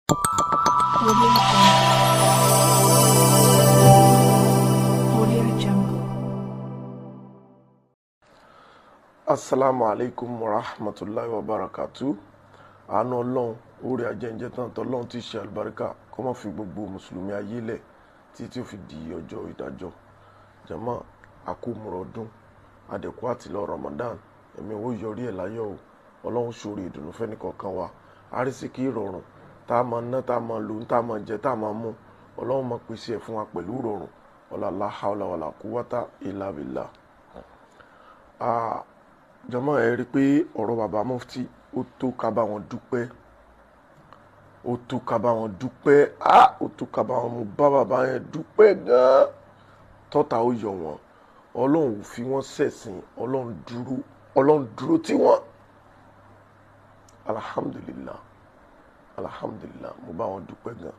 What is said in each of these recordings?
Audio Jungle. Assalamu alaikum wa rahmatullahi wa barakatuh. Àánú Ọlọ́run orí ajẹ́njẹ́ tán tọ́lọ́run tí ṣe àlùbáríkà kó má fi gbogbo mùsùlùmí ayé lẹ̀ tí ó fi di ọjọ́ ìdájọ́. Jàmáà àkómọ̀rọ̀dún àdẹ̀kú àti lọ Ramadan ẹ̀mí owó yọrí ẹ̀ láyọ̀ o. Ọlọ́run ṣoore ìdùnnú fẹ́ni kọ̀ọ̀kan wa. Àrísíkí ìrọ̀rùn tá a máa ná tá a máa lò tá a máa jẹ tá a máa mú Ọlọ́run máa pèsè ẹ̀ fún wa pẹ̀lú ìrọ̀rùn. La hawla wala quwwata illa billah. Jàmáà ẹ rí pé ọ̀rọ̀ bàbá mufti ó tó ká bá wọn dúpẹ́ ó tó ká bá wọn dúpẹ́ ó tó ká bá wọn mú bá bàbá yẹn dúpẹ́ gan-an tọ́ta ó yọ wọn Ọlọ́run ò fi wọ́n ṣẹ̀sìn Ọlọ́run dúró tí wọ́n alhamdulillah mo bá wọn dúpẹ́ gan-an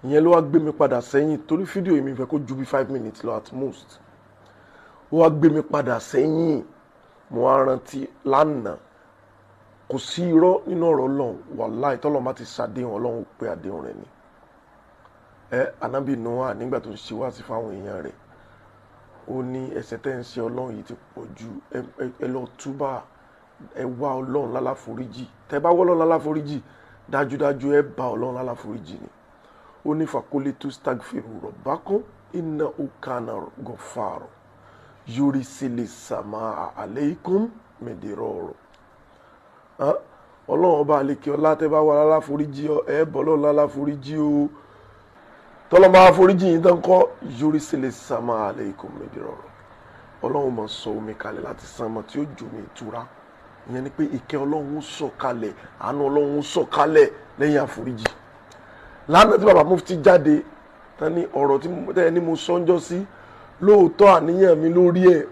ìyẹn ló wá gbé mi padà sẹ́yìn torí fídíò yìí mi fẹ́ kó ju bí 5 minutes lọ at most ó wá gbé mi padà sẹ́yìn mo wá rántí lánàá kò sí irọ́ nínú ọ̀rọ̀ Ọlọ́run wàláhì tọ́lọ́run bá ti ṣàdéhùn Ọlọ́run pé àdéhùn rẹ̀ ni Ànábì Nóà nígbà tó ń ṣe wá sí fáwọn èèyàn rẹ̀ ó ní ẹ̀ṣẹ̀ tẹ́ ń ṣe Ọlọ́run yìí ti pọ̀ ju ẹ lọ túbà ẹ wá Ọlọ́run lálàforíjì tẹ́ bá wá Ọlọ́run lálàforíjì dájúdájú ẹ bá Ọlọ́run lálàforíjì ni ó ní fakulitu stagfiru rabbakum innahu kana ghaffara yurisili samaa aleikum mediroro Ọlọ́run ọba àlekè ọlá tẹ́ bá wà lálàforíjì ẹ bọ́ Ọlọ́run lálàforíjì o tọ́lọ́ bá foríjì yìí tán kọ́ yurisili samaa aleikum mediroro Ọlọ́run máa sọ omi kalẹ̀ láti sánmọ̀ tí ó jò ní ìtura ìyẹn ni pé ìkẹ́ Ọlọ́run sọ̀ kalẹ̀ àánú Ọlọ́run sọ̀ kalẹ̀ lẹ́yìn àforíjì lánàá tí bàbá mufti jáde tán ní ọ̀rọ̀ tí tẹ́ mo sọ́njọ́ sí lóòótọ́ àníyàn mi lórí ẹ̀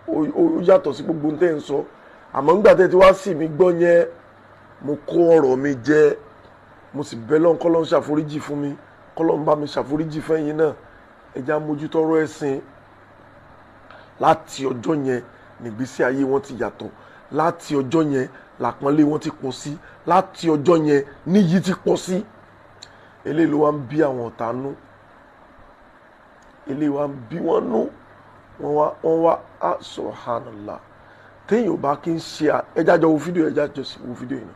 ó yàtọ̀ sí gbogbo tẹ́ ń sọ àmọ́ nígbà tẹ́ ti wá sí mi gbọ́ yẹn mo kó ọ̀rọ̀ mi jẹ mo sì bẹ̀ Ọlọ́run k'Ọlọ́run ṣàforíjì fún mi k'Ọlọ́run bá mi ṣàforíjì fẹ́yìn náà ẹja mójútọ́rọ̀ ẹ̀sìn láti ọjọ́ yẹn nígbésí ayé wọn ti yàtọ̀ láti ọjọ́ yẹn làpọ́nlé wọn ti pọ̀ sí láti ọjọ́ yẹn níyì ti pọ̀ sí eléyìí ló wá ń bí àwọn ọ̀tá nú eléyìí wá ń bí wọn nú wọ́n wá subhanallah téèyàn bá kí ń ṣe ẹjá jọ wo fídíò ẹjá jọ wo fídíò yìí.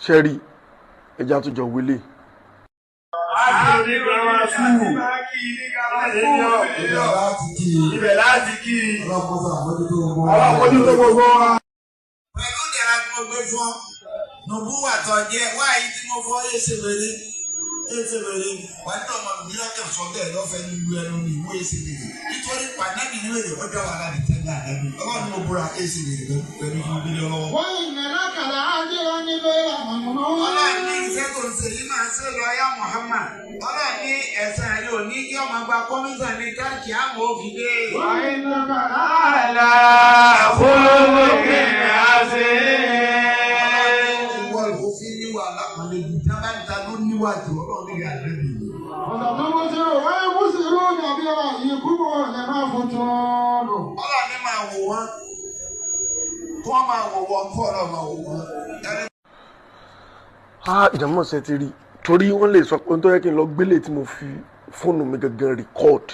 Ṣẹ́rí ẹja tó jọ wílé. Ibẹ̀ láti kí ọlọ́pọ̀jú tó gbogbo wa. Pẹ̀lú ìdẹ̀ra tí mo gbé fún nùbú wà tọ́ jẹ́ wáyé tí mo fọ́ èsè lórí wà ní ọmọ mi lọ́kẹ̀ sọ bẹ́ẹ̀ lọ́fẹ̀ẹ́ ní ìlú ẹnu ní ìwé èsè lórí nítorí pàdánù ní èdè ọjọ́ wà láti tẹ́lẹ̀ àdábì ọlọ́run mo búra èsè lórí pẹ̀lú fún bí lọ́wọ́. Wọ́n ìnana kàlà ájé wọn ní bẹ́ẹ̀ àmọ́. Ọlọ́run ní iṣẹ́ tó ń ṣe yìí máa ṣe lọ yá Muhammad. Ọlọ́run ní ẹ̀sán rẹ̀ ò ní kí ọmọ gba kọ́mísà ní káàkiri àmọ́ òfin dé. Wọ́n ìnana kàlà fúlùkì àṣẹ. Ìwọ ìfòfin níwà lápàlẹ́ yìí tábàtà ló níwájú ọlọ́run ní ìyàlẹ́ mi. Ọ̀sán tó mú sí o, wọ́n mú sí irú ní àbí ọ̀rọ̀ yìí kúkú ọ̀rẹ́ máa fún tọ́ọ̀rọ̀. Ọlọ́run ní máa wò wọ́n, kí wọ́n máa wò wọ́n fún ọ̀rọ̀ máa wò wọ́n. Ìjàmọ̀ ṣe ti rí torí wọ́n lè sọ pé tó yẹ kí n lọ gbélé tí mo fi fóònù mi gangan record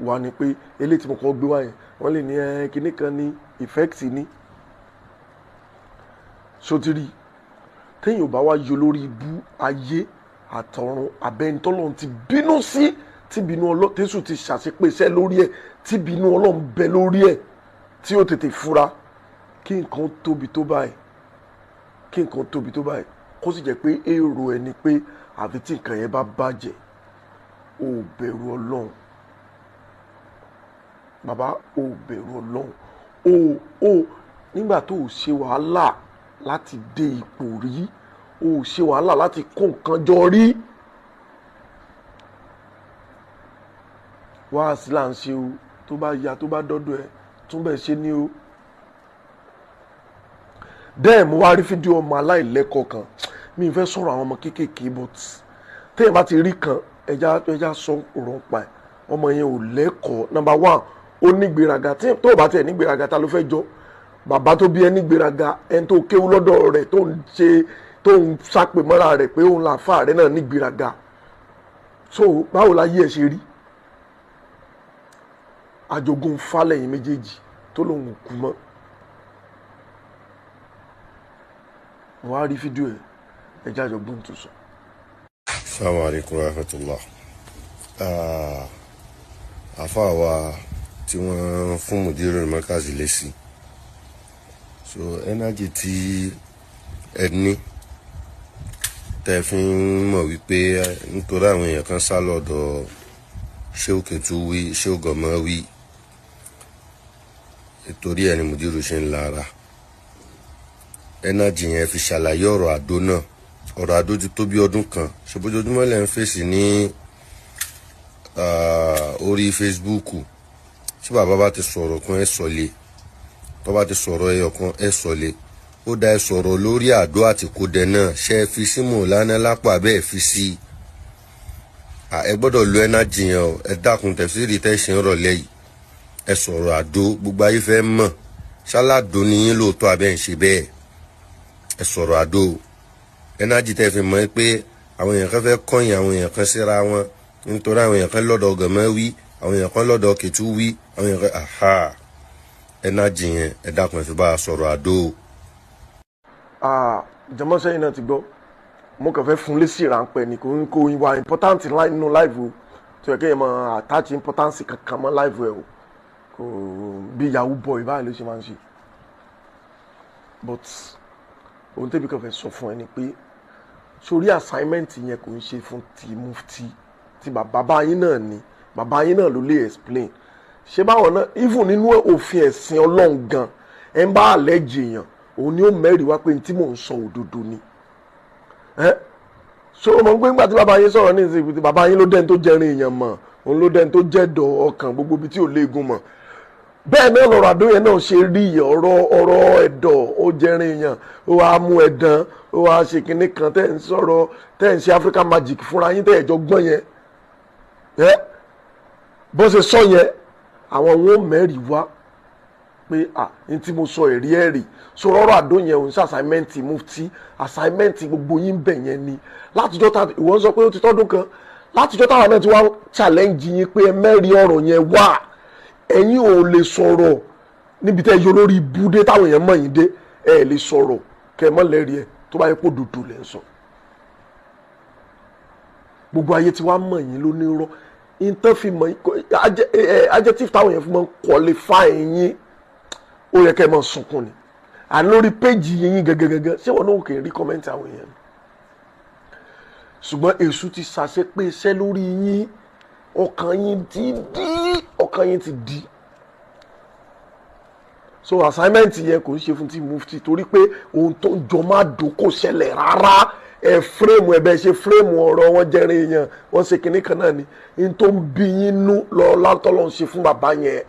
wà ní pé eléyìí tí mo kọ́ gbé wá yẹn wọ́n lè ní kinní kan ní effect ní sotiri téèyàn bá wá yọ lórí ibú ayé àtọ̀run abẹ́ntọ́lọ́run ti bínú sí tí bínú Ọlọ́run tẹ́sù ti ṣàṣepèsẹ́ lórí ẹ̀ tí bínú Ọlọ́run bẹ lórí ẹ̀ tí ó tètè fura kí nǹkan tóbi tó báyìí kó sì jẹ́ pé èrò ẹni pé àfi tí nǹkan yẹn bá bàjẹ́ ó bẹ̀rù Ọlọ́run bàbá ó bẹ̀rù Ọlọ́run ó nígbà tó o ṣe wàhálà láti dé ipò rí o ṣe wàhálà láti kó nǹkan jọ rí wá sí là ń ṣe o tó bá ya tó bá dọ́dọ̀ ẹ tún bẹ̀ ṣe ní o. dẹ́ẹ̀ mo wá rí fídíò ọmọ aláìlẹ́kọ̀ọ́ kan mi ì fẹ́ sọ̀rọ̀ àwọn ọmọ kéékèèké but téèyàn bá ti rí kan ẹja sọ ọ̀rọ̀ pa ẹ̀ ọmọ yẹn ò lẹ́kọ̀ọ́ number one ó nígbéraga tó o bá tiẹ̀ nígbéraga ta ló fẹ́ jọ bàbá tó bí ẹ nígbéraga ẹni tó kéwú lọ́dọ̀ rẹ̀ tó ń sápè mọ́ra rẹ̀ pé òun làáfà rẹ̀ náà nígbéraga so báwo la yí ẹ ṣe rí àjogún fálẹ̀yìn méjèèjì tó lòun kú mọ́ mo wá rí fídíò ẹja àjọgbọ́n tó sọ. Assalamu alaikum warahmatullah. Àfáà wa tí wọ́n fún Mudirul Markaz lésì so energy tí ẹ ní tẹ́ fi ń mọ̀ wípé nítorí àwọn èèyàn kan sá lọ́dọ̀ Shehu Ketu wí Shehu Gọmọ wí nítorí ẹni Mudiru ṣe ń lára energy yẹn fi ṣàlàyé ọ̀rọ̀ àdó náà ọ̀rọ̀ àdó ti tó bí ọdún kan ṣòbójúmọ́ lẹ́ ń fèsì ní orí Facebook tí bàbá bá ti sọ̀rọ̀ kan ẹ sọ̀lẹ̀ tó bá ti sọ̀rọ̀ ẹyọ kan ẹ sọ̀lẹ̀ ó dá ẹ sọ̀rọ̀ lórí àdó àti kódẹ náà ṣe é fi sí Mọ̀lánà lápá bẹ́ẹ̀ fi sí ẹ gbọ́dọ̀ lo energy yẹn o ẹ dákun tẹ̀síìrì tẹ́ ṣe ń rọ̀lẹ́ yìí ẹ sọ̀rọ̀ àdó gbogbo ayé fẹ́ mọ̀ ṣáládó ni yín lóòótọ́ abẹ́ ń ṣe bẹ́ẹ̀ ẹ sọ̀rọ̀ àdó energy tẹ́ fi mọ̀ pé àwọn èèyàn kan fẹ́ kọ́yìn àwọn èèyàn kan síra wọn nítorí àwọn èèyàn kan lọ́dọ̀ Gọmọ wí àwọn èèyàn kan lọ́dọ̀ Ketu wí àwọn èèyàn kan aha energy yẹn ẹ dákun ẹ fi bá a sọ̀rọ̀ àdó. jọmọ sẹ́yìn náà ti gbọ́ mo kàn fẹ́ fún lésì ráńpẹ́ ni kò wá important nínú live o tó yẹ kéèyàn máa attach importance kankan mọ́ live ẹ o kò bí yahoo boy báyìí ló ṣe máa ń ṣe but ohun tẹ́bi kan fẹ́ sọ fún ẹ ni pé sórí assignment yẹn kò ń ṣe fún ti mufti ti bàbá yín náà ni bàbá yín náà ló lè explain ṣé báwọn náà even nínú òfin ẹ̀sìn Ọlọ́run gan ẹ̀ ń bá àlẹ́jì èèyàn òun ni ó mẹ́rìí wá pé tí mò ń sọ òdodo ni so mo ń gbé ńgbà tí bàbá yín sọ̀rọ̀ ní ìsìn tí bàbá yín ló dẹ́ni tó jẹrin èèyàn mọ̀ òun ló dẹ́ni tó jẹ́dọ̀ ọkàn gbogbo ibi tí ò léegun mọ̀ bẹ́ẹ̀ náà lọ́rọ̀ àdó yẹn náà ṣe rí ọ̀rọ̀ ẹ̀dọ̀ ó jẹrin èèyàn ó wàá mú ẹ̀dán ó wàá ṣe kinní kan tẹ́ ń sọ̀rọ̀ tẹ́ ń ṣe African magic fúnra yín tẹ́ ẹ̀jọ̀ gbọ́n yẹn bó ṣe sọ yẹn àwọn wọn mẹ́rìí wá pé ní tí mo sọ ẹ̀rí sọ̀rọ̀ ọ̀rọ̀ àdó yẹn òun ṣe assignment mufti assignment gbogbo yín bẹ̀ yẹn ni látijọ́ ta ìwọ ń sọ pé ó ti tọ́dún kan látijọ́ táwa náà ti wá challenge yín pé ẹ mẹ́rìí ọ̀rọ̀ yẹn wá ẹ̀yin ò lè sọ̀rọ̀ níbi tẹ́ yọ lórí ibùdó táwọn èèyàn mọ̀ yín dé ẹ lè sọ̀rọ̀ kẹ́ ẹ mọ̀ lẹ́rìí ẹ tó bá yẹ kó dòdò lẹ́ ń sọ gbogbo ayé tí wàá mọ̀ yín ló ní rọ́ ìtàn fi mọ̀ adjective táwọn èèyàn fi mọ̀ qualify yín ó yẹ kẹ́ ẹ mọ̀ sunkún ni àní lórí péjì yín gẹ́gẹ́gẹ́gẹ́ ṣé wọn náà kì í rí kọ́mẹ́ntì àwọn èèyàn ṣùgbọ́n èṣù ti ṣàṣepé iṣẹ́ lórí yín ọkàn yín ti di so assignment yẹn kò ń ṣe fún ti mufti torí pé ohun tó jọ máa dùn kò ṣẹlẹ̀ rárá ẹ fírèmù ẹbẹ ṣe fírèmù ọ̀rọ̀ wọn jẹrin èèyàn wọn ṣe kinní kan náà ni n tó ń bí yín nú lọ látọlọ ń ṣe fún bàbá yẹn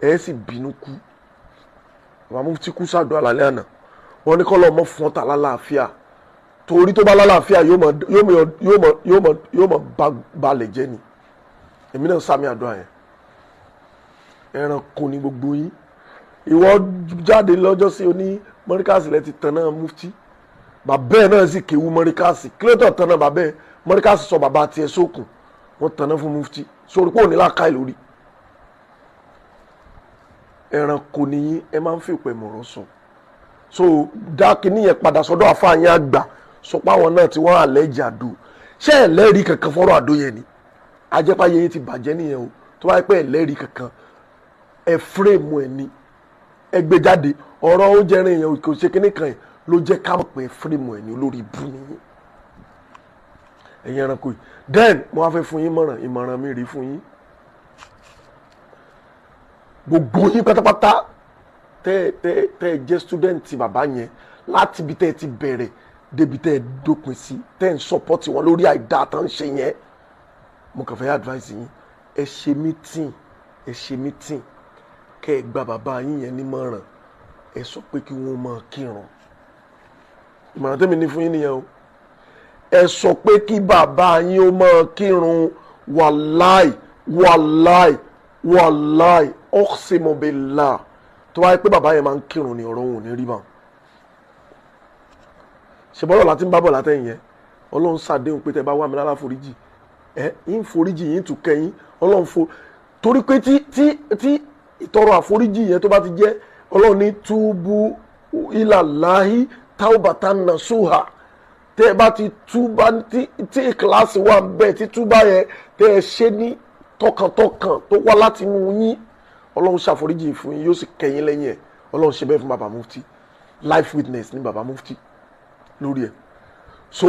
ẹ sì bínú kú bàbá mufti kú ṣàdúrà lálẹ́ àná wọn ní kọ́ lọ́ọ́ mọ́ fún ọ̀tá lálàáfíà torí tó bá lálàáfíà yóò mọ balẹ̀ jẹ́ ni èmi náà sàmì àdúrà yẹn ẹranko ni gbogbo yín ìwọ jáde lọ́jọ́ sí oní mọ́ríkàsì lẹ́ ti tàn náà mufti bàbá ẹ̀ náà sì kéwu mọ́ríkàsì kílódé tàn náà bàbá ẹ̀ mọ́ríkàsì sọ bàbá tiẹ̀ sókun wọ́n tàn náà fún mufti sórí pé òní làákàyè lórí ẹranko ni yín ẹ máa ń fi ìpè mọ̀rọ̀ sọ so dákì níyẹn padà sọ́dọ̀ àfààyàn àgbà sọ pé àwọn náà tí wọ́n àlẹ́jì àdó ṣé ẹlẹ́rìí kankan fọ́rọ̀ àdó yẹn ni ajẹ́páyé yín ti bàjẹ́ nìyẹn o tó bá yẹ pé ẹlẹ́rìí kankan ẹ fírèmù ẹ ní ẹ gbé jáde ọ̀rọ̀ oúnjẹ rìn yẹn kò ṣe kíní kan yẹn ló jẹ́ ká mọ̀ pé fírèmù ẹ ní olórí ibú nìyẹn ẹ̀yin ẹranko yìí then mo wá fẹ́ fún yín ìmọ̀ràn mi rí fún yín gbogbo yín pátápátá tẹ́ jẹ́ student bàbá yẹn láti ibi tẹ́ ti bẹ̀rẹ̀ débi tẹ́ dópin sí tẹ́ ń support wọn lórí àìdá tó ń ṣe yẹn mo kàn fẹ́ advice yín ẹ ṣe meeting kẹ́ ẹ gba bàbá yín yẹn nímọ̀ràn ẹ sọ pé kí wọ́n máa kírun ìmọ̀ràn tẹ́mi ní fún yín nìyẹn o ẹ sọ pé kí bàbá yín ó máa kírun wàláì uqsimu billah tó wáyé pé bàbá yẹn máa ń kírun ní ọ̀rọ̀ òun ò ní rí bá ṣe bọ́lọ̀ láti ń bá bọ̀ látẹ̀yìn yẹn ọlọ́run ṣàdéhùn pé tẹ́ bá wà mí lára foríjì ń foríjì yín tún kẹ́yìn ọlọ́run torí pé tí ìtọrọ àforíjì yẹn tó bá ti jẹ́ ọlọ́run ní túbú ilallahi taubatan nasuha tẹ́ ẹ bá ti túbá tí ìkíláàsì wà ń bẹ̀ tí túbá yẹn tẹ́ ẹ ṣe ní tọkàntọkàn tó wá láti inú yín ọlọ́run ṣàforíjì fún yín yóò sì kẹ́yìn lẹ́yìn ẹ̀ ọlọ́run ṣe bẹ́ẹ̀ fún bàbá mufti life witness ní bàbá mufti lórí ẹ̀ so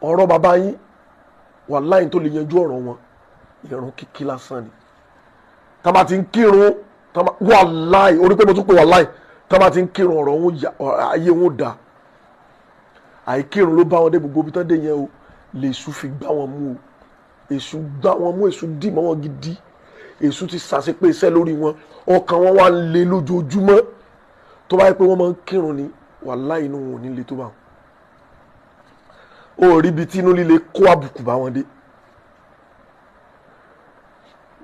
ọ̀rọ̀ bàbá yín wàláì tó lè yanjú ọ̀rọ̀ wọn ìrun kíkí lásán ni tá bá ti ń kírun wàláì orí pé mo tún pé wàláì tá bá ti ń kírun ọ̀rọ̀ wọn ayé wọn dà àìkírun ló bá wọn dé gbogbo ibi tán dé yẹn o lèṣù fi gbá wọn mú o èṣù gbá wọn mú èṣù dì mọ́ wọn gidi èṣù ti ṣàṣepé iṣẹ́ lórí wọn ọkàn wọn wá ń le lójoojúmọ́ tó bá yẹ pé wọ́n máa ń kírun ni wàláì inú wọn ò ní le tó bá wọn ó rí ibi tí inú líle kó àbùkù bá wọn dé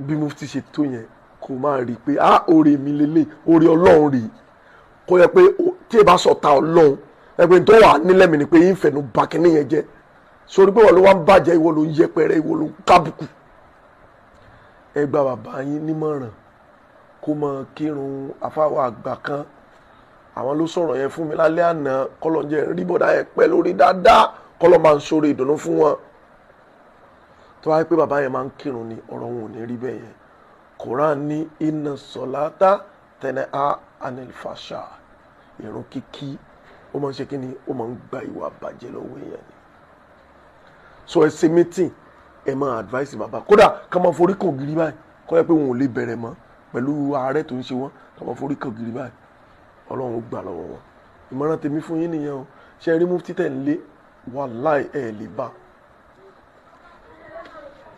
bí mufti ṣe tó yẹn kò máa rí i pé oore mi lélẹ̀ oore ọlọ́run rí i kó yẹ pé tí ẹ bá sọ̀tà ọlọ́run ẹgbẹ́ tó wà nílẹ̀ mi ni pé yín fẹ̀nu bà kíní yẹn jẹ́ sórí pé wọ́n ló wá ń bàjẹ́ ìwọ ló ń yẹpẹrẹ ìwọ ló ń kábùkù ẹ gba bàbá yín nímọ̀ràn kó mọ kírun àfáwọ̀ àgbà kan àwọn ló sọ̀rọ̀ yẹn fún mi lálẹ́ àná kọ́lọ́njẹ́ rí bọ́dá yẹn pẹ́ lórí dáadáa kọ́lọ́ máa ń sọ̀rọ̀ ìdùnnú fún wọn tó wáyé pé bàbá yẹn máa ń kírun ni ọ̀rọ̀ wọn ò ní rí bẹ́ẹ̀ yẹn Quran ní inna salata tanha anil fasha ìrun kíkí ó máa ń ṣe kí ni ó máa ń gba ìwà bàjẹ́ lọ́wọ́ èèyàn ni so ẹ ṣe meeting ẹ máa advice bàbá kódà ká máa forí kàn gírí báyìí kọ́ yẹ pé wọn ò lè bẹ̀rẹ̀ mọ́ pẹ̀lú ààrẹ tó ń ṣe wọ́n ká máa forí kàn gírí báyìí ọlọ́run ó gbà lọ́wọ́ wọn ìmọ̀ràn tèmi fún yín nìyẹn o ṣe rí mufti tẹ̀ ń lé wàláì ẹ̀ lè bá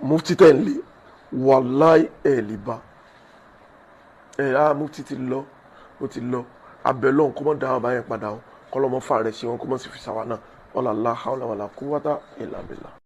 mufti tẹ̀ ń lé wàláì ẹ̀ lè bá mufti ti lọ ó ti lọ abẹ́lọ́hùn kó mọ̀ dá ọba yẹn padà o kọ́ lọ́mọ fà rẹ̀ ṣe wọn kó mọ̀ sí fi ṣàwà náà ọ̀làlá hàwlà wàlà quwwata illa billah.